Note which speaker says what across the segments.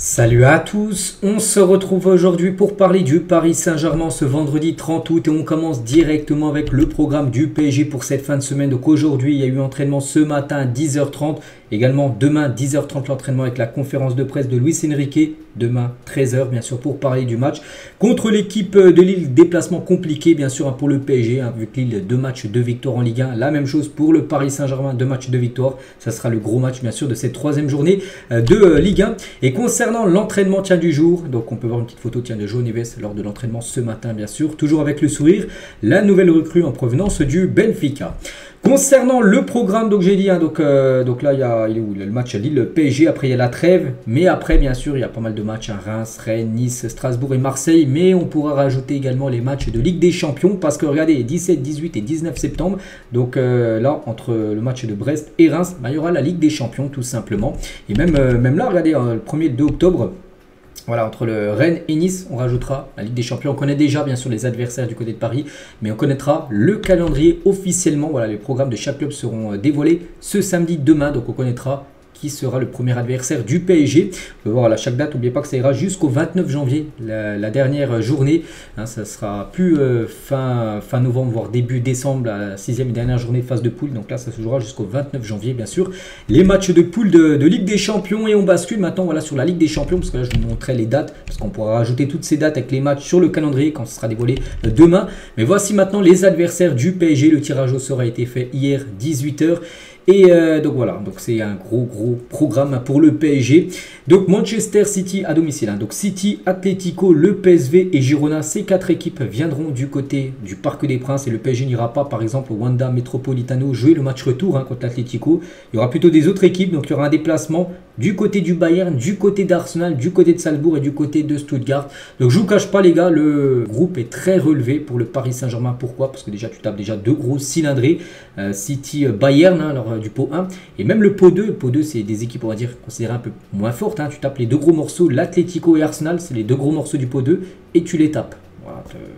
Speaker 1: Salut à tous, on se retrouve aujourd'hui pour parler du Paris Saint-Germain ce vendredi 30 août et on commence directement avec le programme du PSG pour cette fin de semaine. Donc aujourd'hui il y a eu entraînement ce matin à 10h30, également demain 10h30 l'entraînement avec la conférence de presse de Luis Enrique, demain 13h bien sûr pour parler du match contre l'équipe de Lille. Déplacement compliqué bien sûr pour le PSG, vu que Lille 2 matchs 2 victoires en Ligue 1, la même chose pour le Paris Saint-Germain, 2 matchs 2 victoires, ça sera le gros match bien sûr de cette troisième journée de Ligue 1. Et concernant l'entraînement du jour, donc on peut voir une petite photo de João Neves lors de l'entraînement ce matin bien sûr, toujours avec le sourire, la nouvelle recrue en provenance du Benfica. Concernant le programme, donc j'ai dit, donc là il est où le match à Lille, le PSG, après il y a la trêve, mais après bien sûr il y a pas mal de matchs, Reims, Rennes, Nice, Strasbourg et Marseille, mais on pourra rajouter également les matchs de Ligue des Champions, parce que regardez, 17, 18 et 19 septembre, donc là entre le match de Brest et Reims, il y aura la Ligue des Champions tout simplement, et même là regardez, le 1er 2 octobre, voilà, entre le Rennes et Nice, on rajoutera la Ligue des Champions. On connaît déjà bien sûr les adversaires du côté de Paris, mais on connaîtra le calendrier officiellement. Voilà, les programmes de chaque club seront dévoilés ce samedi demain, donc on connaîtra qui sera le premier adversaire du PSG. On peut voir à chaque date, n'oubliez pas que ça ira jusqu'au 29 janvier, la dernière journée. Ça sera plus fin novembre, voire début décembre, la 6e et dernière journée de phase de poule. Donc là, ça se jouera jusqu'au 29 janvier, bien sûr. Les matchs de poule de Ligue des Champions. Et on bascule maintenant voilà, sur la Ligue des Champions, parce que là, je vous montrerai les dates, parce qu'on pourra rajouter toutes ces dates avec les matchs sur le calendrier quand ce sera dévoilé demain. Mais voici maintenant les adversaires du PSG. Le tirage au sort a été fait hier, 18h. Et donc voilà, donc c'est un gros programme pour le PSG. Donc Manchester City à domicile, donc City, Atlético, le PSV et Girona, ces 4 équipes viendront du côté du Parc des Princes et le PSG n'ira pas par exemple au Wanda Metropolitano jouer le match retour contre l'Atlético. Il y aura plutôt des autres équipes, donc il y aura un déplacement du côté du Bayern, du côté d'Arsenal, du côté de Salzbourg et du côté de Stuttgart. Donc je ne vous cache pas les gars, le groupe est très relevé pour le Paris Saint-Germain. Pourquoi? Parce que déjà tu tapes déjà 2 gros cylindrés, City, Bayern, alors du pot 1 et même le pot 2. Le pot 2 c'est des équipes on va dire considérées un peu moins fortes. Tu tapes les 2 gros morceaux, l'Atlético et Arsenal, c'est les 2 gros morceaux du pot 2 et tu les tapes.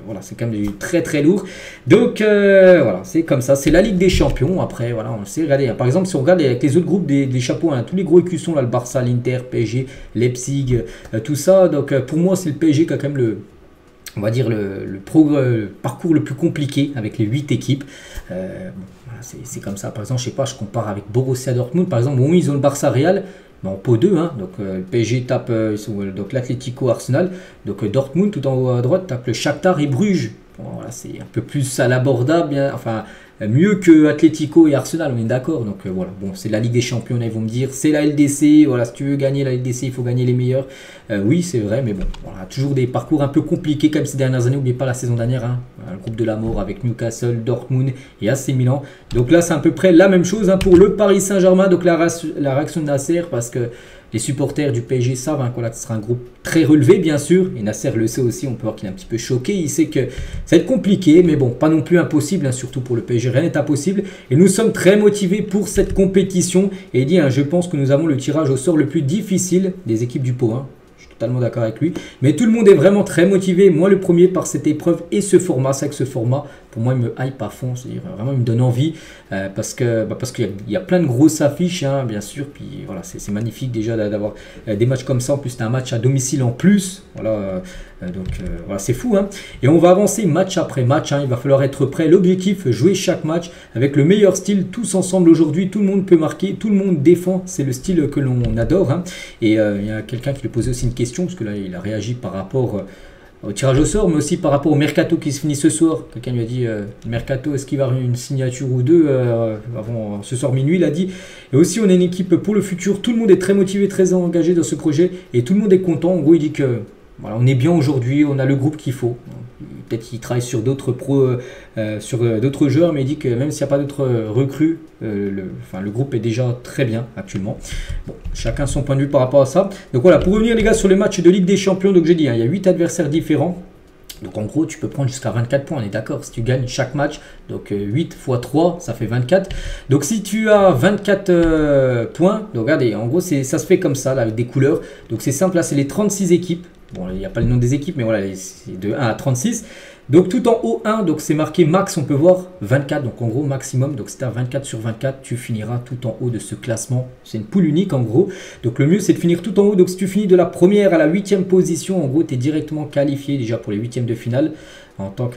Speaker 1: Voilà, c'est quand même du très lourd. Donc voilà, c'est comme ça, c'est la Ligue des Champions. Après, voilà, on le sait. Regardez, par exemple, si on regarde avec les autres groupes des chapeaux, tous les gros écussons, là, le Barça, l'Inter, PSG, Leipzig, tout ça. Donc pour moi, c'est le PSG qui a quand même on va dire le parcours le plus compliqué avec les 8 équipes. Voilà, c'est comme ça. Par exemple, je sais pas, je compare avec Borussia Dortmund. Par exemple, bon, ils ont le Barça Real. En pot 2, donc le PSG tape donc l'Atlético Arsenal, donc Dortmund tout en haut à droite tape le Shakhtar et Bruges. Bon, voilà, c'est un peu plus à l'abordable, enfin mieux que Atlético et Arsenal, on est d'accord. Donc voilà, bon, c'est la Ligue des Champions, ils vont me dire, c'est la LDC, voilà, si tu veux gagner la LDC, il faut gagner les meilleurs. Oui, c'est vrai, mais bon, voilà, toujours des parcours un peu compliqués comme ces dernières années. N'oubliez pas la saison dernière, le groupe de la mort avec Newcastle, Dortmund et AC Milan. Donc là, c'est à peu près la même chose pour le Paris Saint-Germain. Donc la réaction de Nasser, parce que les supporters du PSG savent que ce sera un groupe très relevé, bien sûr. Et Nasser le sait aussi, on peut voir qu'il est un petit peu choqué. Il sait que ça va être compliqué, mais bon, pas non plus impossible, surtout pour le PSG. Rien n'est impossible. Et nous sommes très motivés pour cette compétition. Et il dit, je pense que nous avons le tirage au sort le plus difficile des équipes du pot 1. Je suis totalement d'accord avec lui. Mais tout le monde est vraiment très motivé. Moi, le premier, par cette épreuve et ce format. C'est que ce format, pour moi, il me hype à fond. C'est-à-dire, vraiment, il me donne envie. Parce qu'il y a plein de grosses affiches, bien sûr. Puis voilà, c'est magnifique déjà d'avoir des matchs comme ça. En plus, c'est un match à domicile en plus. Voilà, voilà, c'est fou. Et on va avancer match après match. Il va falloir être prêt. L'objectif, jouer chaque match avec le meilleur style. Tous ensemble aujourd'hui. Tout le monde peut marquer. Tout le monde défend. C'est le style que l'on adore. Et il y a quelqu'un qui lui posait aussi une question. Parce que là, il a réagi par rapport au tirage au sort, mais aussi par rapport au mercato qui se finit ce soir. Quelqu'un lui a dit, mercato, est-ce qu'il va y avoir une signature ou deux avant ce soir minuit, il a dit. Et aussi, on est une équipe pour le futur. Tout le monde est très motivé, très engagé dans ce projet. Et tout le monde est content. En gros, il dit que voilà, on est bien aujourd'hui, on a le groupe qu'il faut. Peut-être qu'il travaille sur d'autres d'autres joueurs, mais il dit que même s'il n'y a pas d'autres recrues, le groupe est déjà très bien actuellement. Bon, chacun son point de vue par rapport à ça. Donc voilà, pour revenir les gars sur les matchs de Ligue des Champions, donc j'ai dit, il y a 8 adversaires différents. Donc en gros, tu peux prendre jusqu'à 24 points, on est d'accord, si tu gagnes chaque match. Donc 8 x 3, ça fait 24. Donc si tu as 24 points, donc regardez, en gros, ça se fait comme ça, là, avec des couleurs. Donc c'est simple, là, c'est les 36 équipes. Bon, il n'y a pas le nom des équipes, mais voilà, c'est de 1 à 36. Donc tout en haut 1, donc c'est marqué max, on peut voir 24, donc en gros maximum, donc si tu as 24 sur 24, tu finiras tout en haut de ce classement. C'est une poule unique en gros, donc le mieux c'est de finir tout en haut, donc si tu finis de la première à la 8e position, en gros tu es directement qualifié déjà pour les 8e de finale.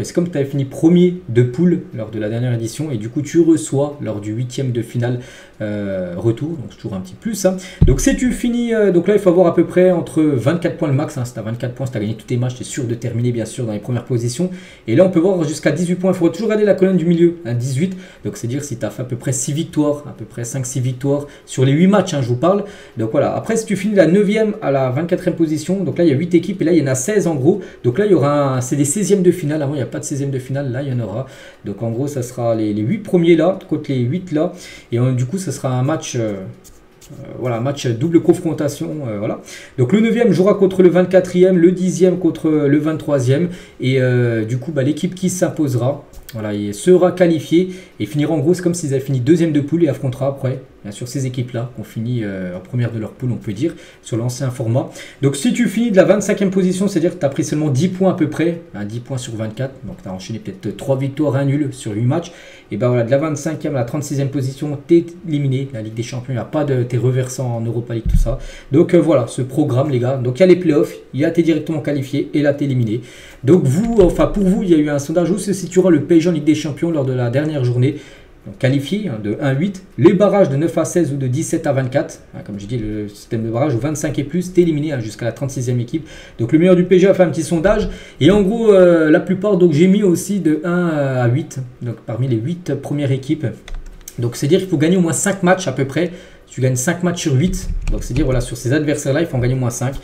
Speaker 1: C'est comme tu avais fini premier de poule lors de la dernière édition et du coup tu reçois lors du 8e de finale retour, donc c'est toujours un petit plus. Hein. Donc si tu finis, donc là il faut avoir à peu près entre 24 points le max, hein. Si tu as 24 points, si tu as gagné tous tes matchs, tu es sûr de terminer bien sûr dans les premières positions. Et là on peut voir jusqu'à 18 points, il faudra toujours regarder la colonne du milieu, hein, 18, donc c'est dire si tu as fait à peu près 6 victoires, à peu près 5-6 victoires sur les 8 matchs, hein, je vous parle. Donc voilà, après si tu finis de la 9e à la 24e position, donc là il y a 8 équipes et là il y en a 16 en gros, donc là il y aura, c'est des 16e de finale. Avant, il n'y a pas de 16e de finale, là, il y en aura. Donc, en gros, ça sera les 8 premiers là, contre les 8 là. Et du coup, ça sera un match, voilà, match double confrontation. Voilà. Donc, le 9e jouera contre le 24e, le 10e contre le 23e. Et du coup, l'équipe qui s'imposera, voilà, il sera qualifié et finira en gros, c'est comme s'ils avaient fini 2e de poule et affrontera après, bien sûr, ces équipes-là qui ont fini en première de leur poule, on peut dire, sur l'ancien format. Donc, si tu finis de la 25e position, c'est-à-dire que tu as pris seulement 10 points à peu près, hein, 10 points sur 24, donc tu as enchaîné peut-être 3 victoires, 1 nul sur 8 matchs, et ben voilà, de la 25e à la 36e position, tu es éliminé. La Ligue des Champions, il n'y a pas de tes reversants en Europa League, tout ça. Donc, voilà, ce programme, les gars. Donc, il y a les playoffs, il y a t'es directement qualifié et là, tu es éliminé. Donc, pour vous, il y a eu un sondage où se situera le PSG en Ligue des Champions lors de la dernière journée. Donc qualifié de 1 à 8, les barrages de 9 à 16 ou de 17 à 24, hein, comme je dis le système de barrage, ou 25 et plus, t'es éliminé hein, jusqu'à la 36e équipe. Donc le meilleur du PSG a fait un petit sondage, et en gros la plupart, donc j'ai mis aussi de 1 à 8, donc parmi les 8 premières équipes. Donc c'est dire qu'il faut gagner au moins 5 matchs à peu près, tu gagnes 5 matchs sur 8, donc c'est dire voilà, sur ces adversaires là il faut en gagner au moins 5,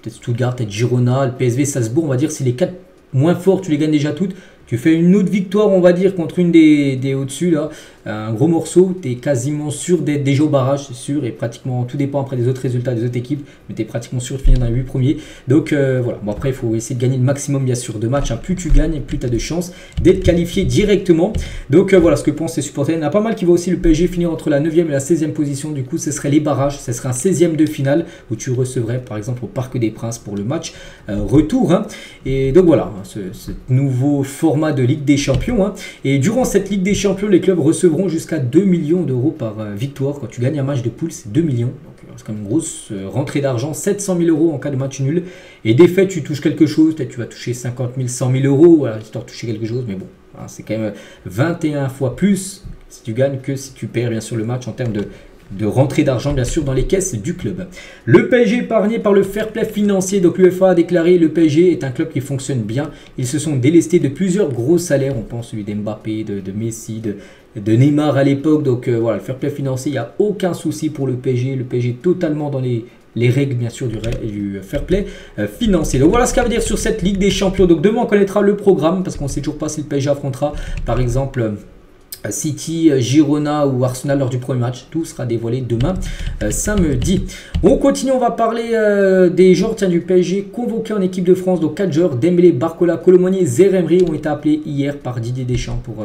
Speaker 1: peut-être Stuttgart, peut-être Girona, le PSV, Salzbourg, on va dire si les 4 moins forts tu les gagnes déjà toutes. Tu fais une autre victoire, on va dire, contre une des au-dessus, là, un gros morceau, tu es quasiment sûr d'être déjà au barrage, c'est sûr, et pratiquement, tout dépend après des autres résultats des autres équipes, mais tu es pratiquement sûr de finir dans les 8 premiers. Donc voilà, bon après, il faut essayer de gagner le maximum, bien sûr, de matchs, hein. Plus tu gagnes, plus tu as de chances d'être qualifié directement. Donc voilà ce que pensent les supporters. Il y en a pas mal qui va aussi le PSG finir entre la 9e et la 16e position, du coup, ce serait les barrages, ce serait un 16e de finale, où tu recevrais, par exemple, au Parc des Princes pour le match retour. Hein. Et donc voilà, hein, ce nouveau format de Ligue des Champions. Hein. Et durant cette Ligue des Champions, les clubs recevront jusqu'à 2 millions d'euros par victoire. Quand tu gagnes un match de poule, c'est 2 millions. Donc c'est quand même une grosse rentrée d'argent. 700 000 euros en cas de match nul. Et défaite, tu touches quelque chose. Peut-être tu vas toucher 50 000, 100 000 euros. Voilà, histoire de toucher quelque chose. Mais bon, hein, c'est quand même 21 fois plus si tu gagnes que si tu perds, bien sûr, le match en termes de rentrée d'argent bien sûr dans les caisses du club. Le PSG épargné par le fair play financier, donc l'UEFA a déclaré le PSG est un club qui fonctionne bien. Ils se sont délestés de plusieurs gros salaires, on pense celui d'Mbappé, de Messi, de Neymar à l'époque, donc voilà, le fair play financier, il n'y a aucun souci pour le PSG est totalement dans les règles bien sûr du fair play financier. Donc voilà ce que ça veut dire sur cette Ligue des Champions. Donc demain on connaîtra le programme parce qu'on ne sait toujours pas si le PSG affrontera par exemple City, Girona ou Arsenal lors du premier match. Tout sera dévoilé demain samedi. On continue, on va parler des joueurs du PSG convoqués en équipe de France. Donc 4 joueurs, Dembélé, Barcola, Colomoni et Zeremri ont été appelés hier par Didier Deschamps pour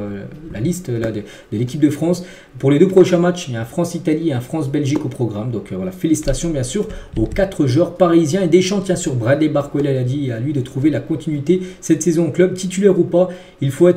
Speaker 1: la liste là, de l'équipe de France. Pour les 2 prochains matchs, il y a un France-Italie et un France-Belgique au programme. Donc voilà, félicitations bien sûr aux 4 joueurs parisiens. Et Deschamps tient sur Bradley Barcola, il a dit à lui de trouver la continuité cette saison au club, titulaire ou pas. Il faut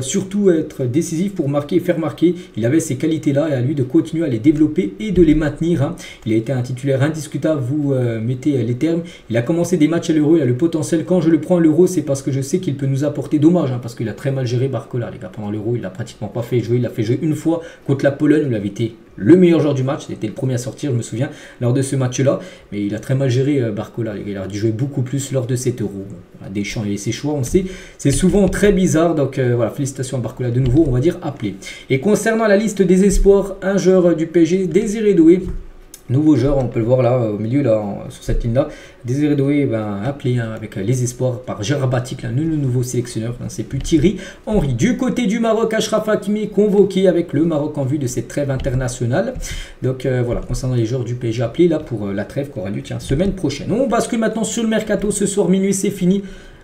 Speaker 1: surtout être décisif pour marquer et faire marquer. Il avait ces qualités-là et à lui de continuer à les développer et de les maintenir. Hein. Il a été un titulaire indiscutable, vous mettez les termes. Il a commencé des matchs à l'Euro, il a le potentiel. Quand je le prends à l'Euro, c'est parce que je sais qu'il peut nous apporter dommage, hein, parce qu'il a très mal géré Barcola. Les gars, pendant l'Euro, il n'a pratiquement pas fait jouer. Il a fait jouer une fois contre la Pologne où il avait été le meilleur joueur du match. C'était le premier à sortir, je me souviens, lors de ce match-là. Mais il a très mal géré Barcola. Les gars, il a dû jouer beaucoup plus lors de cet Euro. Voilà, Deschamps et ses choix, on sait, c'est souvent très bizarre. Donc voilà, félicitations à Barcola de nouveau, on va dire appelé. Et concernant la liste des espoirs, un joueur du PSG, Désiré Doué, nouveau joueur, on peut le voir là au milieu, là, sur cette ligne là. Désiré Doué, appelé hein, avec les espoirs par Gérard Batic, le nouveau sélectionneur, hein, c'est plus Thierry Henry. Du côté du Maroc, Achraf Hakimi convoqué avec le Maroc en vue de cette trêve internationale. Donc voilà, concernant les joueurs du PSG appelés là pour la trêve qui aura lieu semaine prochaine. On bascule maintenant sur le mercato. Ce soir minuit, c'est fini.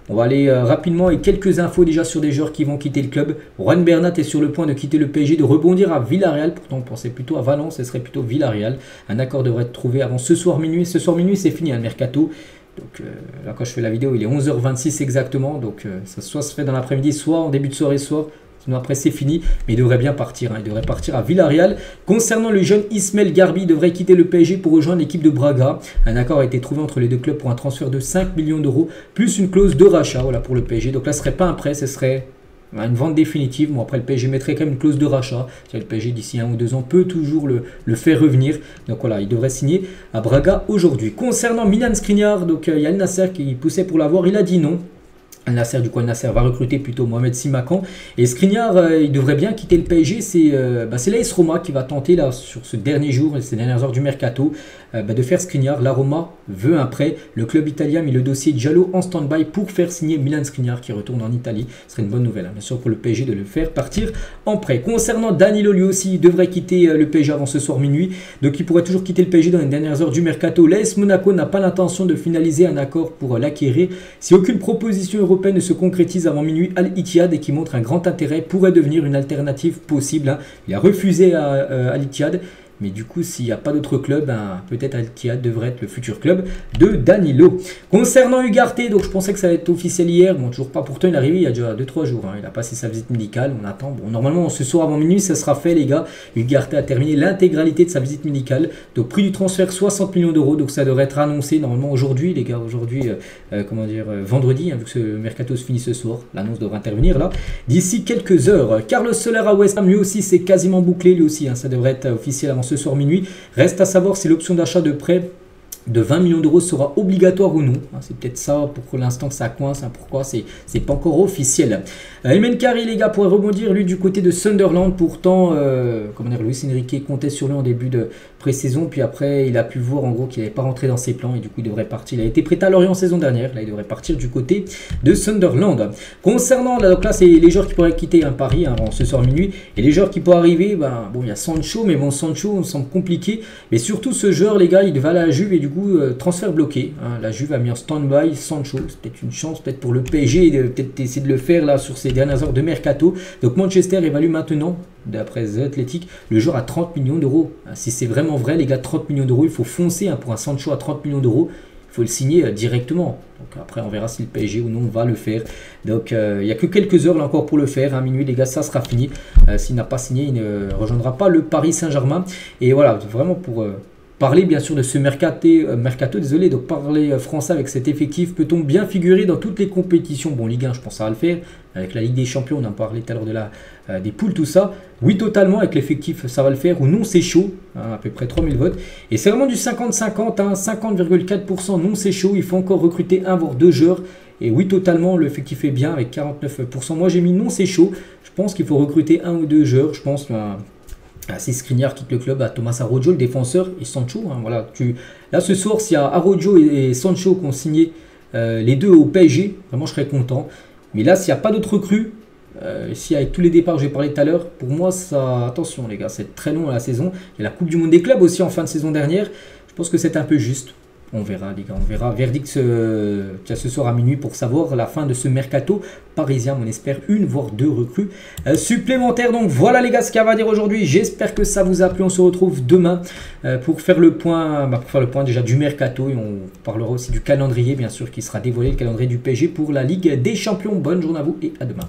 Speaker 1: On va aller rapidement et quelques infos déjà sur des joueurs qui vont quitter le club. Juan Bernat est sur le point de quitter le PSG, de rebondir à Villarreal. Pourtant, on pensait plutôt à Valence, ce serait plutôt Villarreal. Un accord devrait être trouvé avant ce soir minuit. Ce soir minuit, c'est fini, le mercato. Donc là, quand je fais la vidéo, il est 11h26 exactement. Donc ça soit se fait dans l'après-midi, soit en début de soirée, soit... Sinon après c'est fini, mais il devrait bien partir. Il devrait partir à Villarreal. Concernant le jeune Ismaël Garbi, il devrait quitter le PSG pour rejoindre l'équipe de Braga. Un accord a été trouvé entre les deux clubs pour un transfert de 5 millions d'euros, plus une clause de rachat voilà, pour le PSG. Donc là, ce ne serait pas un prêt, ce serait une vente définitive. Bon, après, le PSG mettrait quand même une clause de rachat. Le PSG, d'ici 1 ou 2 ans, peut toujours le faire revenir. Donc voilà, il devrait signer à Braga aujourd'hui. Concernant Milan Skriniar, donc il y a Al Nassr qui poussait pour l'avoir. Il a dit non. Al Nassr, du coup, Al Nassr va recruter plutôt Mohamed Simakan. Et Skriniar, il devrait bien quitter le PSG. C'est l'AS Roma qui va tenter, là, sur ce dernier jour, ces dernières heures du mercato, de faire Skriniar. La Roma veut un prêt. Le club italien a mis le dossier Giallo en stand-by pour faire signer Milan Skriniar qui retourne en Italie. Ce serait une bonne nouvelle, hein, bien sûr, pour le PSG de le faire partir en prêt. Concernant Danilo, lui aussi, il devrait quitter le PSG avant ce soir minuit. Donc, il pourrait toujours quitter le PSG dans les dernières heures du mercato. L'AS Monaco n'a pas l'intention de finaliser un accord pour l'acquérir. Si aucune proposition européenne ne se concrétise avant minuit, Al-Ittihad, et qui montre un grand intérêt, pourrait devenir une alternative possible. Hein. Il a refusé à Al-Ittihad. Mais du coup, s'il n'y a pas d'autre club, peut-être Al-Ittihad devrait être le futur club de Danilo. Concernant Ugarte, donc je pensais que ça allait être officiel hier. Bon, toujours pas, pourtant il est arrivé il y a déjà 2-3 jours. Hein. Il a passé sa visite médicale, on attend. Bon, normalement, ce soir avant minuit, ça sera fait, les gars. Ugarte a terminé l'intégralité de sa visite médicale. Donc, prix du transfert 60 millions d'euros. Donc, ça devrait être annoncé normalement aujourd'hui, les gars. Aujourd'hui, vendredi, hein, vu que ce mercato se finit ce soir. L'annonce devrait intervenir là. D'ici quelques heures, Carlos Soler à West Ham, lui aussi, c'est quasiment bouclé. Lui aussi, hein, ça devrait être officiel avant ce soir minuit. Reste à savoir si l'option d'achat de prêt de 20 millions d'euros sera obligatoire ou non. C'est peut-être ça pour l'instant que ça coince. Pourquoi c'est pas encore officiel. Emen Kari, les gars, pourrait rebondir lui du côté de Sunderland. Pourtant, Luis Enrique comptait sur lui en début de pré-saison. Puis après, il a pu voir en gros qu'il n'avait pas rentré dans ses plans et du coup, il devrait partir. Il a été prêté à Lorient saison dernière. Là, il devrait partir du côté de Sunderland. Concernant, donc là, c'est les joueurs qui pourraient quitter Paris avant ce soir minuit. Et les joueurs qui pourraient arriver, il y a Sancho, mais bon, Sancho, me semble compliqué. Mais surtout, ce joueur, les gars, il devait aller à la Juve et du coup, transfert bloqué. Hein. La Juve a mis en stand-by Sancho. C'est peut-être une chance, peut-être pour le PSG, de peut-être essayer de le faire là sur ces dernières heures de mercato. Donc Manchester évalue maintenant, d'après The Athletic, le joueur à 30 millions d'euros. Si c'est vraiment vrai, les gars, 30 millions d'euros, il faut foncer pour un Sancho à 30 millions d'euros. Il faut le signer directement. Donc après, on verra si le PSG ou non va le faire. Donc il n'y a que quelques heures là encore pour le faire. À minuit, les gars, ça sera fini. S'il n'a pas signé, il ne rejoindra pas le Paris Saint-Germain. Et voilà, vraiment pour... parler bien sûr de ce mercato, désolé, donc parler français avec cet effectif, peut-on bien figurer dans toutes les compétitions? Bon, Ligue 1, je pense que ça va le faire. Avec la Ligue des Champions, on en parlait tout à l'heure des poules, tout ça. Oui, totalement, avec l'effectif, ça va le faire. Ou non, c'est chaud, hein, à peu près 3000 votes. Et c'est vraiment du 50-50, hein, 50,4% non, c'est chaud. Il faut encore recruter 1 voire 2 joueurs. Et oui, totalement, l'effectif est bien avec 49%. Moi, j'ai mis non, c'est chaud. Je pense qu'il faut recruter 1 ou 2 joueurs. Je pense... si Skriniar quitte le club, à Thomas Arrojo, le défenseur, et Sancho. Hein, voilà, là, ce soir, s'il y a Arrojo et Sancho qui ont signé les deux au PSG, vraiment, je serais content. Mais là, s'il n'y a pas d'autres recrues, si avec tous les départs que j'ai parlé tout à l'heure, pour moi, ça, attention, les gars, c'est très long à la saison. Il y a la Coupe du Monde des clubs aussi en fin de saison dernière. Je pense que c'est un peu juste. On verra, les gars, on verra. Verdict ce soir à minuit pour savoir la fin de ce mercato parisien. On espère 1 voire 2 recrues supplémentaires. Donc voilà, les gars, ce qu'il y a à dire aujourd'hui. J'espère que ça vous a plu. On se retrouve demain pour faire le point, déjà du mercato. Et on parlera aussi du calendrier, bien sûr, qui sera dévoilé, le calendrier du PSG pour la Ligue des Champions. Bonne journée à vous et à demain.